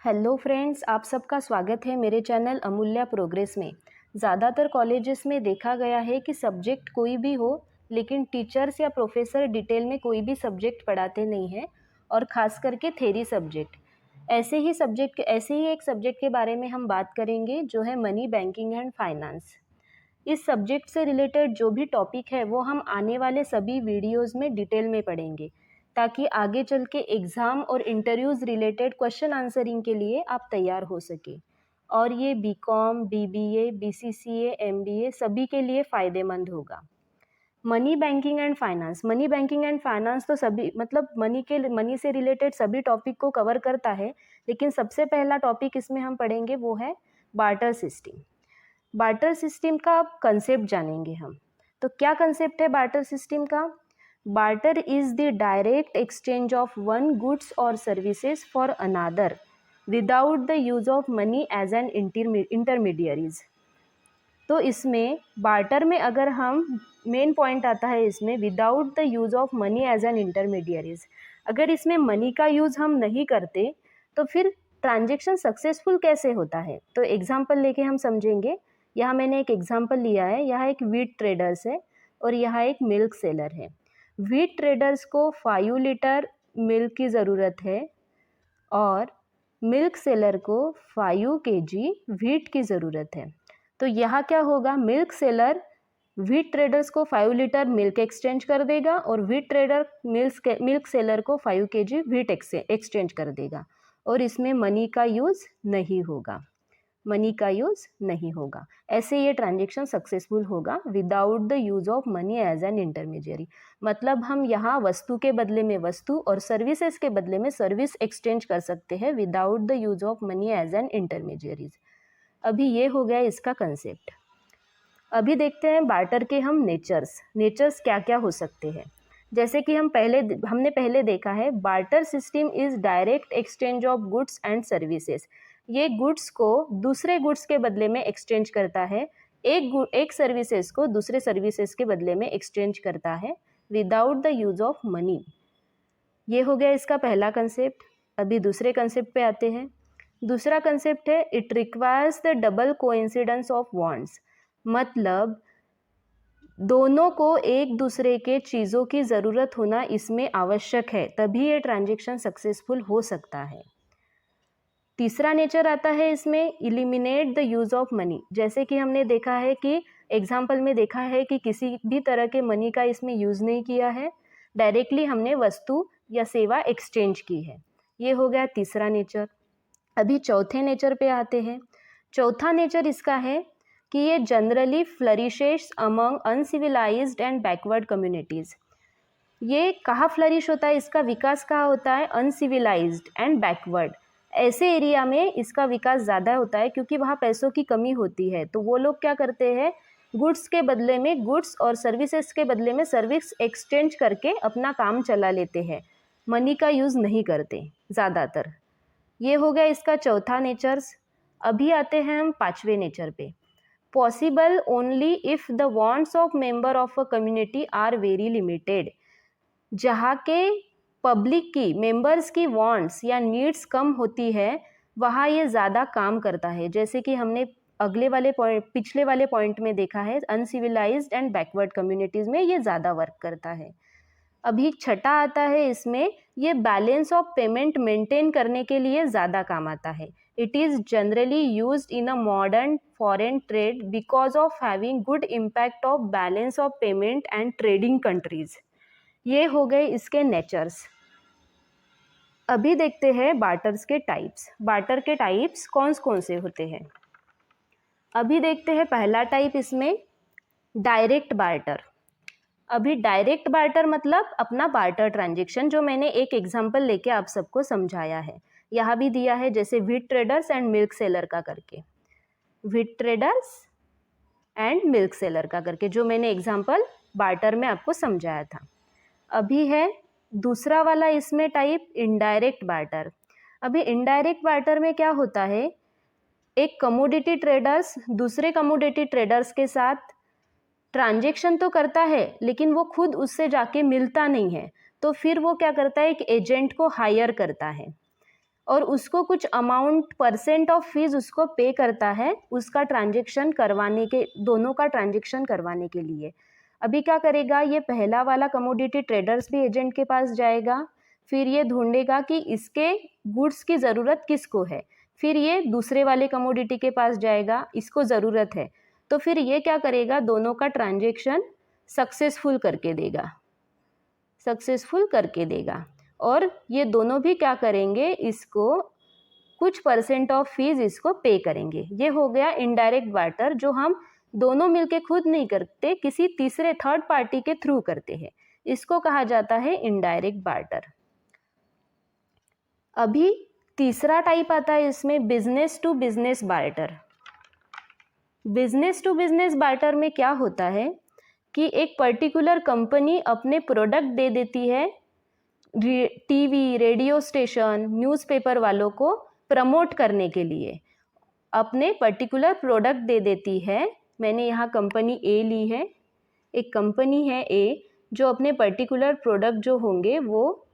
Hello friends, आप सबका स्वागत है मेरे चैनल अमूल्य प्रोग्रेस में। ज़्यादातर कॉलेजेस में देखा गया है कि सब्जेक्ट कोई भी हो, लेकिन टीचर्स या प्रोफेसर डिटेल में कोई भी सब्जेक्ट पढ़ाते नहीं हैं, और ख़ास करके थेरी सब्जेक्ट। ऐसे ही एक सब्जेक्ट के बारे में हम बात करेंगे, जो है मनी, बैंकिंग एंड फाइनेंस। इस सब्जेक्ट से रिलेटेड जो भी टॉपिक है वो हम आने वाले सभी वीडियोस में डिटेल में पढ़ेंगे, ताकि आगे चल के एग्ज़ाम और इंटरव्यूज़ रिलेटेड क्वेश्चन आंसरिंग के लिए आप तैयार हो सके। और ये बीकॉम, बीबीए, बीसीसीए, एमबीए सभी के लिए फ़ायदेमंद होगा। मनी, बैंकिंग एंड फाइनेंस तो सभी मतलब मनी से रिलेटेड सभी टॉपिक को कवर करता है, लेकिन सबसे पहला टॉपिक इसमें हम पढ़ेंगे वो है बार्टर सिस्टम। बार्टर सिस्टम का कंसेप्ट जानेंगे हम। तो क्या कंसेप्ट है बार्टर सिस्टम का? Barter is the direct exchange of one goods और services for another without the use of money as an intermediaries. तो इसमें बार्टर में अगर हम मेन पॉइंट आता है इसमें without the use of money as an intermediaries. अगर इसमें मनी का यूज़ हम नहीं करते तो फिर ट्रांजेक्शन सक्सेसफुल कैसे होता है? तो एग्जाम्पल लेके हम समझेंगे। यहाँ मैंने एक एग्जाम्पल लिया है। यहाँ एक वीट ट्रेडर्स है और यहाँ एक मिल्क सेलर है। वीट ट्रेडर्स को 5 लीटर मिल्क की ज़रूरत है और मिल्क सेलर को 5 केजी वीट की ज़रूरत है। तो यहाँ क्या होगा, मिल्क सेलर वीट ट्रेडर्स को 5 लीटर मिल्क एक्सचेंज कर देगा और वीट ट्रेडर मिल्क सेलर को 5 केजी वीट एक्सचेंज कर देगा, और इसमें मनी का यूज़ नहीं होगा। ऐसे ये ट्रांजेक्शन सक्सेसफुल होगा without the use of money as an intermediary. मतलब हम यहाँ वस्तु के बदले में वस्तु और सर्विसेज के बदले में सर्विस एक्सचेंज कर सकते हैं without the use of money as an intermediaries. अभी ये हो गया इसका कंसेप्ट। अभी देखते हैं बार्टर के हम नेचर्स क्या क्या हो सकते हैं। जैसे कि हमने पहले देखा है, barter system is direct exchange of goods and services. ये गुड्स को दूसरे गुड्स के बदले में एक्सचेंज करता है, एक सर्विसेज को दूसरे सर्विसेज के बदले में एक्सचेंज करता है without the use of money. ये हो गया इसका पहला कंसेप्ट। अभी दूसरे कंसेप्ट पे आते हैं। दूसरा कंसेप्ट है it requires the double coincidence of wants. मतलब दोनों को एक दूसरे के चीज़ों की ज़रूरत होना इसमें आवश्यक है, तभी ये ट्रांजेक्शन सक्सेसफुल हो सकता है। तीसरा नेचर आता है इसमें eliminate the use of money. जैसे कि हमने देखा है कि एग्जाम्पल में देखा है कि किसी भी तरह के मनी का इसमें यूज़ नहीं किया है, डायरेक्टली हमने वस्तु या सेवा एक्सचेंज की है। ये हो गया तीसरा नेचर। अभी चौथे नेचर पे आते हैं। चौथा नेचर इसका है कि ये generally flourishes among uncivilized and backward communities. ये कहाँ फ्लरिश होता है, इसका विकास कहाँ होता है? Uncivilised and backward. ऐसे एरिया में इसका विकास ज़्यादा होता है क्योंकि वहाँ पैसों की कमी होती है। तो वो लोग क्या करते हैं, गुड्स के बदले में गुड्स और सर्विसेज के बदले में सर्विस एक्सचेंज करके अपना काम चला लेते हैं, मनी का यूज़ नहीं करते ज़्यादातर। ये हो गया इसका चौथा नेचर्स। अभी आते हैं हम पांचवें नेचर पे। Possible only if the wants of member of a community are very limited. जहाँ के पब्लिक की मेंबर्स की वांट्स या नीड्स कम होती है, वहाँ ये ज़्यादा काम करता है। जैसे कि हमने पिछले वाले पॉइंट में देखा है, अनसिविलाइज्ड एंड बैकवर्ड कम्युनिटीज़ में ये ज़्यादा वर्क करता है। अभी छठा आता है इसमें, ये बैलेंस ऑफ पेमेंट मेंटेन करने के लिए ज़्यादा काम आता है। It is generally used in a modern foreign trade because of having good impact of balance of payment and trading countries. ये हो गए इसके नेचर्स। अभी देखते हैं बार्टर्स के टाइप्स। बार्टर के टाइप्स कौन से होते हैं? अभी देखते हैं पहला टाइप इसमें डायरेक्ट बार्टर। अभी डायरेक्ट बार्टर मतलब अपना बार्टर ट्रांजेक्शन, जो मैंने एक एग्जांपल लेके आप सबको समझाया है। यहाँ भी दिया है जैसे wheat traders and milk seller का करके, wheat traders and milk seller का करके, जो मैंने एग्जांपल बार्टर में आपको समझाया था। अभी है दूसरा वाला इसमें टाइप इनडायरेक्ट बार्टर। अभी इनडायरेक्ट बार्टर में क्या होता है, एक कमोडिटी ट्रेडर्स दूसरे कमोडिटी ट्रेडर्स के साथ ट्रांजेक्शन तो करता है, लेकिन वो खुद उससे जाके मिलता नहीं है, तो फिर वो क्या करता है, एक एजेंट को हायर करता है और उसको कुछ अमाउंट परसेंट ऑफ फीस उसको पे करता है उसका ट्रांजेक्शन करवाने के, दोनों का ट्रांजेक्शन करवाने के लिए। अभी क्या करेगा, ये पहला वाला कमोडिटी ट्रेडर्स भी एजेंट के पास जाएगा, फिर ये ढूंढेगा कि इसके गुड्स की ज़रूरत किसको है, फिर ये दूसरे वाले कमोडिटी के पास जाएगा, इसको ज़रूरत है, तो फिर ये क्या करेगा, दोनों का ट्रांजेक्शन सक्सेसफुल करके देगा। और ये दोनों भी क्या करेंगे, इसको कुछ परसेंट ऑफ फीस इसको पे करेंगे। ये हो गया इनडायरेक्ट बार्टर, जो हम दोनों मिलके खुद नहीं करते, किसी तीसरे थर्ड पार्टी के थ्रू करते हैं, इसको कहा जाता है इनडायरेक्ट बार्टर। अभी तीसरा टाइप आता है इसमें, business to business barter. Business to business barter में क्या होता है कि एक पर्टिकुलर कंपनी अपने प्रोडक्ट दे देती है टीवी, रेडियो स्टेशन, न्यूज़पेपर वालों को प्रमोट करने के लिए, अपने पर्टिकुलर प्रोडक्ट दे देती है। मैंने यहाँ कंपनी ए ली है, एक कंपनी है ए जो अपने पर्टिकुलर प्रोडक्ट जो होंगे वो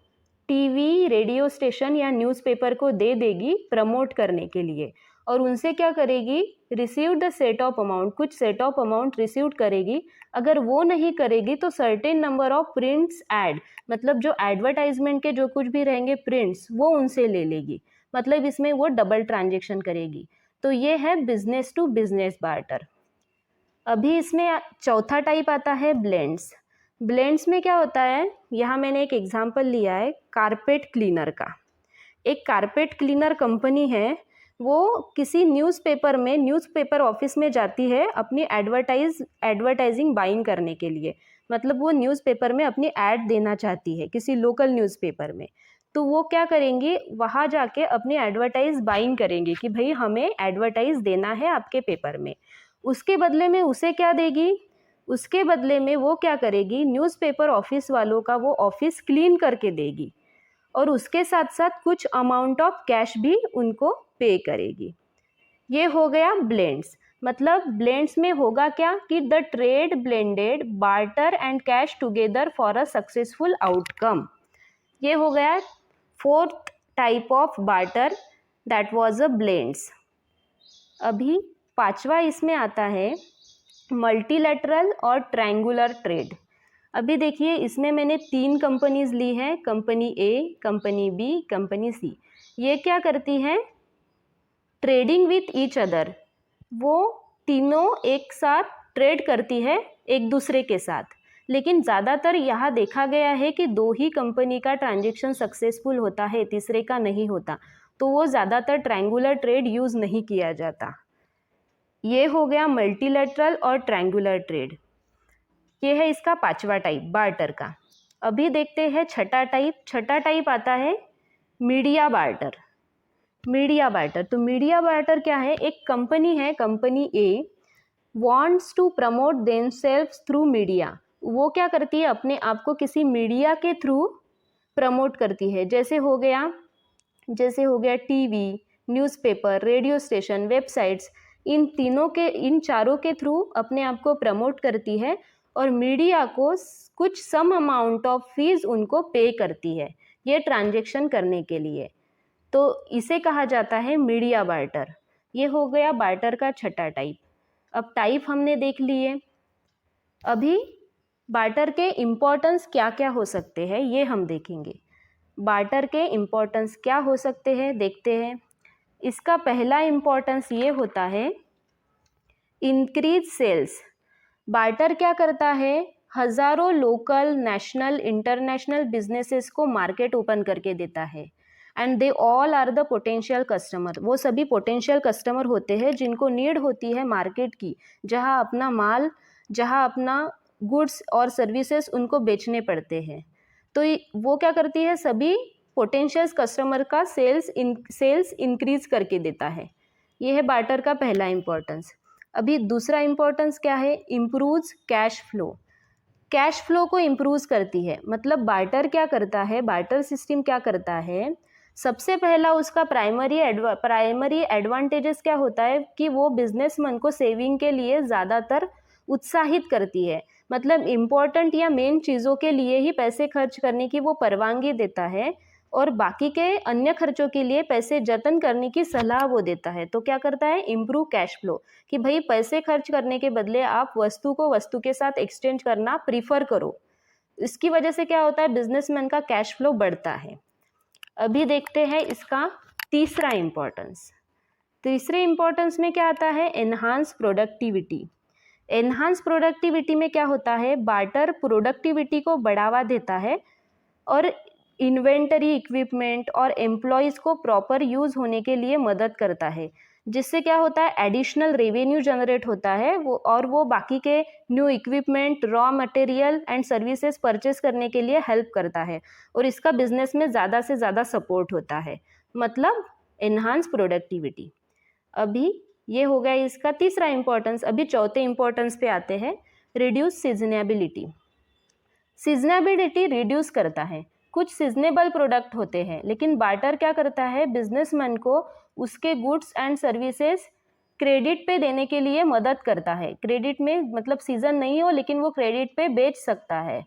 टीवी, रेडियो स्टेशन या न्यूज़पेपर को दे देगी प्रमोट करने के लिए, और उनसे क्या करेगी, receive the set of amount, कुछ सेट ऑफ अमाउंट रिसीव करेगी। अगर वो नहीं करेगी तो certain number of prints add, मतलब जो एडवर्टाइजमेंट के जो कुछ भी रहेंगे प्रिंट्स, वो उनसे ले लेगी, मतलब इसमें वो डबल ट्रांजेक्शन करेगी। तो ये है बिजनेस टू बिजनेस बार्टर। अभी इसमें चौथा टाइप आता है ब्लेंड्स। ब्लेंड्स में क्या होता है, यहाँ मैंने एक एग्जांपल लिया है कारपेट क्लीनर का। एक कारपेट क्लीनर कंपनी है, वो किसी न्यूज़पेपर में, न्यूज़पेपर ऑफिस में जाती है अपनी एडवर्टाइजिंग बाइंग करने के लिए, मतलब वो न्यूज़पेपर में अपनी ऐड देना चाहती है किसी लोकल न्यूज़पेपर में। तो वो क्या करेंगी, वहाँ जाके अपनी एडवर्टाइज बाइंग करेंगे कि भाई हमें एडवर्टाइज देना है आपके पेपर में। उसके बदले में उसे क्या देगी, उसके बदले में वो क्या करेगी, न्यूज़पेपर ऑफिस वालों का वो ऑफिस क्लीन करके देगी, और उसके साथ साथ कुछ अमाउंट ऑफ कैश भी उनको पे करेगी। ये हो गया ब्लेंड्स। मतलब ब्लेंड्स में होगा क्या कि the trade blended barter and cash together for a successful outcome. ये हो गया fourth type of barter, that was a blends. अभी पांचवा इसमें आता है मल्टीलैटरल और ट्रायंगुलर ट्रेड। अभी देखिए इसमें मैंने 3 कंपनीज ली हैं, कंपनी ए, कंपनी बी, कंपनी सी। ये क्या करती हैं, ट्रेडिंग विथ ईच अदर, वो तीनों एक साथ ट्रेड करती है एक दूसरे के साथ। लेकिन ज़्यादातर यहाँ देखा गया है कि 2 ही कंपनी का ट्रांजेक्शन सक्सेसफुल होता है, तीसरे का नहीं होता, तो वो ज़्यादातर ट्रायंगुलर ट्रेड यूज़ नहीं किया जाता। ये हो गया मल्टीलैटरल और ट्रायंगुलर ट्रेड। ये है इसका 5वां टाइप बार्टर का। अभी देखते हैं छठा टाइप। छठा टाइप आता है मीडिया बार्टर। मीडिया बार्टर, तो मीडिया बार्टर क्या है, एक कंपनी है, company A wants to promote themselves through media. वो क्या करती है, अपने आप को किसी मीडिया के थ्रू प्रमोट करती है। जैसे हो गया TV, newspaper, radio station, websites, इन चारों के थ्रू अपने आप को प्रमोट करती है, और मीडिया को कुछ सम अमाउंट ऑफ फीस उनको पे करती है ये ट्रांजेक्शन करने के लिए। तो इसे कहा जाता है मीडिया बार्टर। ये हो गया बार्टर का छठा टाइप। अब टाइप हमने देख लिए। अभी बार्टर के इम्पोर्टेंस क्या क्या हो सकते हैं ये हम देखेंगे। बार्टर के इम्पोर्टेंस क्या हो सकते हैं देखते हैं। इसका पहला इम्पोर्टेंस ये होता है इंक्रीज सेल्स। बार्टर क्या करता है, हज़ारों लोकल, नेशनल, इंटरनेशनल बिजनेसेस को मार्केट ओपन करके देता है, and they all are the potential customer. वो सभी पोटेंशियल कस्टमर होते हैं जिनको नीड होती है मार्केट की, जहाँ अपना माल, जहाँ अपना गुड्स और सर्विसेज उनको बेचने पड़ते हैं। तो वो क्या करती है, सभी पोटेंशियल कस्टमर का सेल्स इंक्रीज करके देता है। ये है बार्टर का पहला इम्पोर्टेंस। अभी दूसरा इम्पोर्टेंस क्या है, improves cash flow. Cash flow को इम्प्रूव करती है। मतलब बार्टर क्या करता है, बार्टर सिस्टम क्या करता है, सबसे पहला उसका प्राइमरी एडवांटेजेस क्या होता है कि वो बिजनेसमैन को सेविंग के लिए ज़्यादातर उत्साहित करती है। मतलब इम्पोर्टेंट या मेन चीज़ों के लिए ही पैसे खर्च करने की वो परवानगी देता है, और बाकी के अन्य खर्चों के लिए पैसे जतन करने की सलाह वो देता है। तो क्या करता है, इम्प्रूव कैश फ्लो, कि भाई पैसे खर्च करने के बदले आप वस्तु को वस्तु के साथ एक्सचेंज करना प्रीफर करो। इसकी वजह से क्या होता है, बिजनेसमैन का कैश फ्लो बढ़ता है। अभी देखते हैं इसका तीसरा इम्पोर्टेंस। तीसरे इम्पोर्टेंस में क्या आता है, एनहांस प्रोडक्टिविटी। एनहांस प्रोडक्टिविटी में क्या होता है, बार्टर प्रोडक्टिविटी को बढ़ावा देता है और इन्वेंटरी, इक्विपमेंट और एम्प्लॉयज़ को प्रॉपर यूज़ होने के लिए मदद करता है, जिससे क्या होता है, एडिशनल रेवेन्यू जनरेट होता है वो बाकी के new equipment, raw material and services purchase करने के लिए हेल्प करता है और इसका बिजनेस में ज़्यादा से ज़्यादा सपोर्ट होता है, मतलब एनहांस प्रोडक्टिविटी। अभी ये हो गया इसका तीसरा इम्पोर्टेंस। अभी चौथे इम्पोर्टेंस पे आते हैं, रिड्यूस सीजनेबिलिटी। सीजनेबिलिटी रिड्यूस करता है। कुछ सीजनेबल प्रोडक्ट होते हैं, लेकिन बार्टर क्या करता है, बिजनेसमैन को उसके गुड्स एंड सर्विसेज क्रेडिट पे देने के लिए मदद करता है। क्रेडिट में मतलब सीजन नहीं हो लेकिन वो क्रेडिट पे बेच सकता है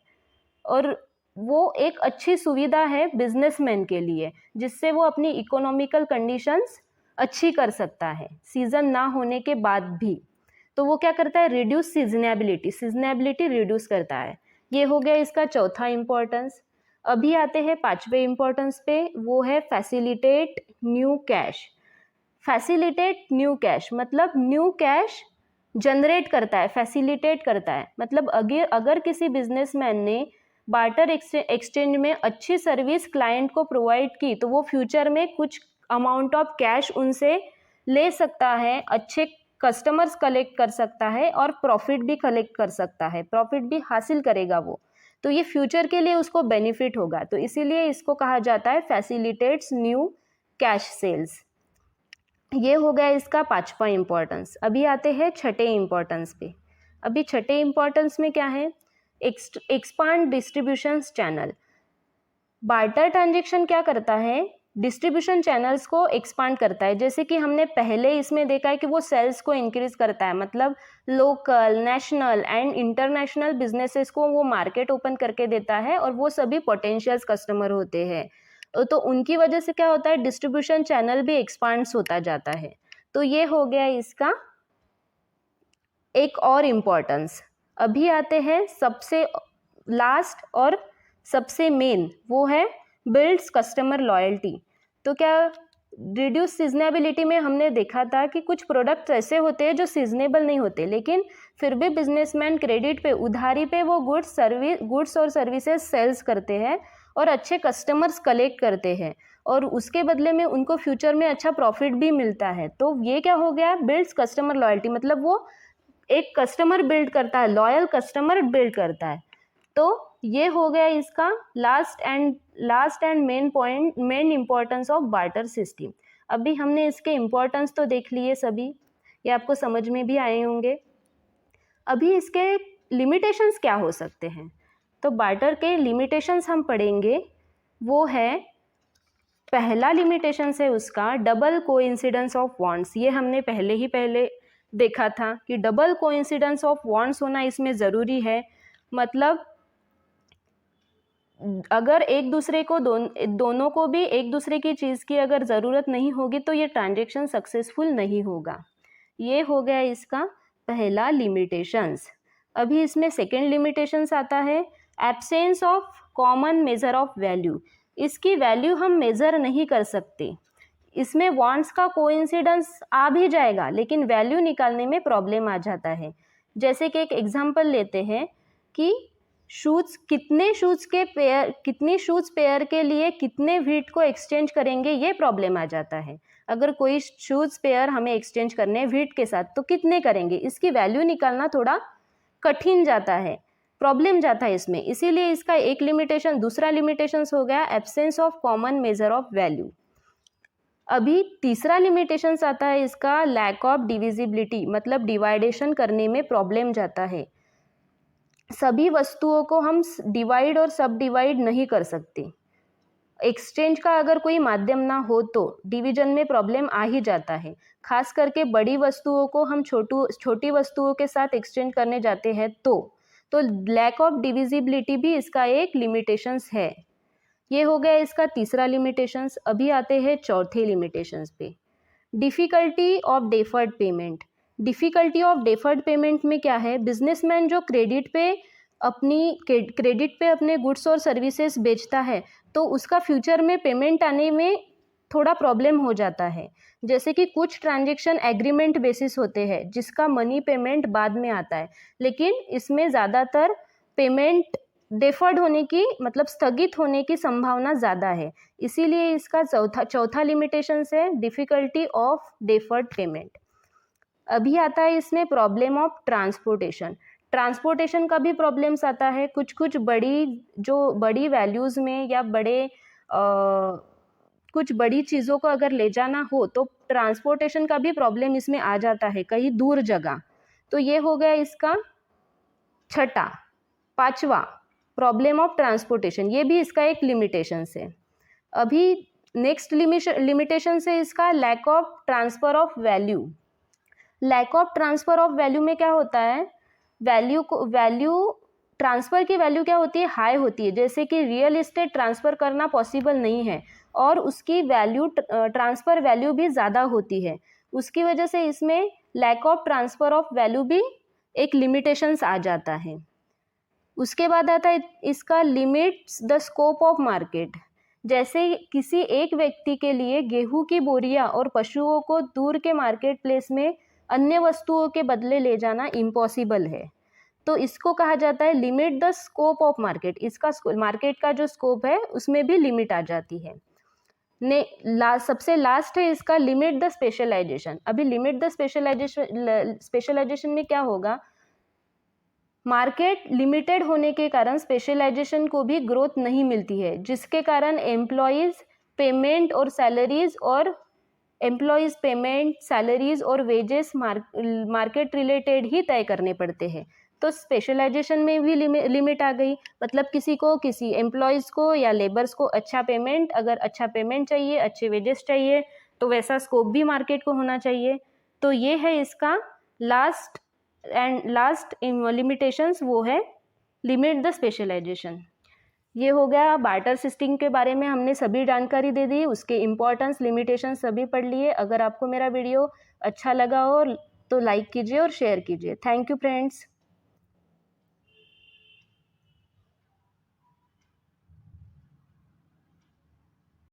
और वो एक अच्छी सुविधा है बिजनेसमैन के लिए, जिससे वो अपनी इकोनॉमिकल कंडीशंस अच्छी कर सकता है सीजन ना होने के बाद भी। तो वो क्या करता है, रिड्यूस सीजनेबिलिटी, सीजनेबिलिटी रिड्यूस करता है। ये हो गया इसका चौथा इम्पोर्टेंस। अभी आते हैं पांचवे इम्पोर्टेंस पे, वो है facilitate new cash. Facilitate new cash मतलब न्यू कैश जनरेट करता है, फैसिलिटेट करता है। मतलब अगर किसी बिजनेसमैन ने बार्टर एक्सचेंज में अच्छी सर्विस क्लाइंट को प्रोवाइड की तो वो फ्यूचर में कुछ अमाउंट ऑफ कैश उनसे ले सकता है, अच्छे कस्टमर्स कलेक्ट कर सकता है और प्रॉफिट भी कलेक्ट कर सकता है, प्रॉफिट भी हासिल करेगा वो। तो ये फ्यूचर के लिए उसको बेनिफिट होगा, तो इसीलिए इसको कहा जाता है फैसिलिटेट्स न्यू कैश सेल्स। ये हो गया इसका पांचवा इम्पोर्टेंस। अभी आते हैं छठे इम्पोर्टेंस पे। अभी छठे इम्पोर्टेंस में क्या है, expand distribution channel. Barter transaction क्या करता है, डिस्ट्रीब्यूशन चैनल्स को एक्सपांड करता है। जैसे कि हमने पहले इसमें देखा है कि वो सेल्स को इंक्रीज करता है, मतलब local, national and international businesses को वो मार्केट ओपन करके देता है और वो सभी पोटेंशियल कस्टमर होते हैं। तो उनकी वजह से क्या होता है, डिस्ट्रीब्यूशन चैनल भी एक्सपांड्स होता जाता है। तो ये हो गया इसका एक और इम्पोर्टेंस। अभी आते हैं सबसे लास्ट और सबसे मेन, वो है बिल्ड्स कस्टमर लॉयल्टी। तो क्या रिड्यूस सीजनेबिलिटी में हमने देखा था कि कुछ प्रोडक्ट्स ऐसे होते हैं जो सीजनेबल नहीं होते, लेकिन फिर भी बिजनेसमैन क्रेडिट पे, उधारी पे वो गुड्स और सर्विसेज सेल्स करते हैं और अच्छे कस्टमर्स कलेक्ट करते हैं और उसके बदले में उनको फ्यूचर में अच्छा प्रॉफिट भी मिलता है। तो ये क्या हो गया, बिल्ड्स कस्टमर लॉयल्टी, मतलब वो एक कस्टमर बिल्ड करता है, लॉयल कस्टमर बिल्ड करता है। तो ये हो गया इसका last and main point, main importance of barter system. अभी हमने इसके इम्पोर्टेंस तो देख लिए सभी, ये आपको समझ में भी आए होंगे। अभी इसके लिमिटेशंस क्या हो सकते हैं, तो बार्टर के लिमिटेशंस हम पढ़ेंगे। वो है, पहला लिमिटेशन है उसका डबल कोइंसिडेंस ऑफ वांट्स। ये हमने पहले देखा था कि डबल कोइंसिडेंस ऑफ वांट्स होना इसमें ज़रूरी है। मतलब अगर एक दूसरे को दोनों को भी एक दूसरे की चीज़ की अगर ज़रूरत नहीं होगी तो ये ट्रांजैक्शन सक्सेसफुल नहीं होगा। ये हो गया इसका पहला लिमिटेशंस। अभी इसमें सेकेंड लिमिटेशंस आता है, absence of common measure of value. इसकी वैल्यू हम मेज़र नहीं कर सकते। इसमें वांट्स का कोइंसिडेंस आ भी जाएगा लेकिन वैल्यू निकालने में प्रॉब्लम आ जाता है। जैसे कि एक एग्जांपल लेते हैं कि कितनी शूज़ पेयर के लिए कितने व्हीट को एक्सचेंज करेंगे, ये प्रॉब्लम आ जाता है। अगर कोई शूज़ पेयर हमें एक्सचेंज करने हैं व्हीट के साथ तो कितने करेंगे, इसकी वैल्यू निकालना थोड़ा कठिन जाता है, प्रॉब्लम जाता है इसमें। इसीलिए इसका एक लिमिटेशन, दूसरा लिमिटेशन हो गया absence of common measure of value. अभी तीसरा लिमिटेशन आता है इसका लैक ऑफ डिविजिबिलिटी, मतलब डिवाइडेशन करने में प्रॉब्लम जाता है। सभी वस्तुओं को हम डिवाइड और सब डिवाइड नहीं कर सकते। एक्सचेंज का अगर कोई माध्यम ना हो तो डिवीजन में प्रॉब्लम आ ही जाता है। खास करके बड़ी वस्तुओं को हम छोटी वस्तुओं के साथ एक्सचेंज करने जाते हैं तो लैक ऑफ डिविजिबिलिटी भी इसका एक लिमिटेशंस है। ये हो गया इसका तीसरा लिमिटेशंस। अभी आते हैं चौथे लिमिटेशंस पे। Difficulty of deferred payment. Difficulty of deferred payment में क्या है, बिजनेसमैन जो क्रेडिट पे अपने गुड्स और सर्विसेज बेचता है तो उसका फ्यूचर में पेमेंट आने में थोड़ा प्रॉब्लम हो जाता है। जैसे कि कुछ ट्रांजेक्शन एग्रीमेंट बेसिस होते हैं जिसका मनी पेमेंट बाद में आता है, लेकिन इसमें ज़्यादातर पेमेंट डेफर्ड होने की मतलब स्थगित होने की संभावना ज़्यादा है। इसीलिए इसका चौथा लिमिटेशन है डिफ़िकल्टी ऑफ डेफर्ड पेमेंट। अभी आता है इसमें प्रॉब्लम ऑफ ट्रांसपोर्टेशन। ट्रांसपोर्टेशन का भी प्रॉब्लम्स आता है। कुछ बड़ी वैल्यूज़ में या कुछ बड़ी चीज़ों को अगर ले जाना हो तो ट्रांसपोर्टेशन का भी प्रॉब्लम इसमें आ जाता है कहीं दूर जगह। तो ये हो गया इसका पांचवा प्रॉब्लम ऑफ ट्रांसपोर्टेशन। ये भी इसका एक लिमिटेशन है। अभी नेक्स्ट लिमिटेशन है इसका lack of transfer of value. Lack of transfer of value में क्या होता है, ट्रांसफ़र की वैल्यू क्या होती है, हाई होती है। जैसे कि रियल एस्टेट ट्रांसफ़र करना पॉसिबल नहीं है और उसकी वैल्यू ट्रांसफ़र वैल्यू भी ज़्यादा होती है। उसकी वजह से इसमें lack of transfer of value भी एक लिमिटेशंस आ जाता है। उसके बाद आता है इसका limits the scope of market. जैसे किसी एक व्यक्ति के लिए गेहूं की बोरियां और पशुओं को दूर के मार्केट प्लेस में अन्य वस्तुओं के बदले ले जाना इम्पॉसिबल है, तो इसको कहा जाता है limit the scope of market. इसका मार्केट का जो स्कोप है उसमें भी लिमिट आ जाती है। सबसे लास्ट है इसका लिमिट द स्पेशलाइजेशन। अभी लिमिट द स्पेशलाइजेशन में क्या होगा, मार्केट लिमिटेड होने के कारण स्पेशलाइजेशन को भी ग्रोथ नहीं मिलती है, जिसके कारण एम्प्लॉयज़ पेमेंट सैलरीज और वेजेस मार्केट रिलेटेड ही तय करने पड़ते हैं। तो स्पेशलाइजेशन में भी लिमिट आ गई। मतलब किसी एम्प्लॉयज़ को या लेबर्स को अच्छा पेमेंट चाहिए, अच्छे वेजेस चाहिए, तो वैसा स्कोप भी मार्केट को होना चाहिए। तो ये है इसका लास्ट लिमिटेशंस, वो है लिमिट द स्पेशलाइजेशन। ये हो गया बार्टर सिस्टम के बारे में हमने सभी जानकारी दे दी, उसके इम्पोर्टेंस लिमिटेशन सभी पढ़ लिए। अगर आपको मेरा वीडियो अच्छा लगा हो तो लाइक कीजिए और शेयर कीजिए। Thank you friends.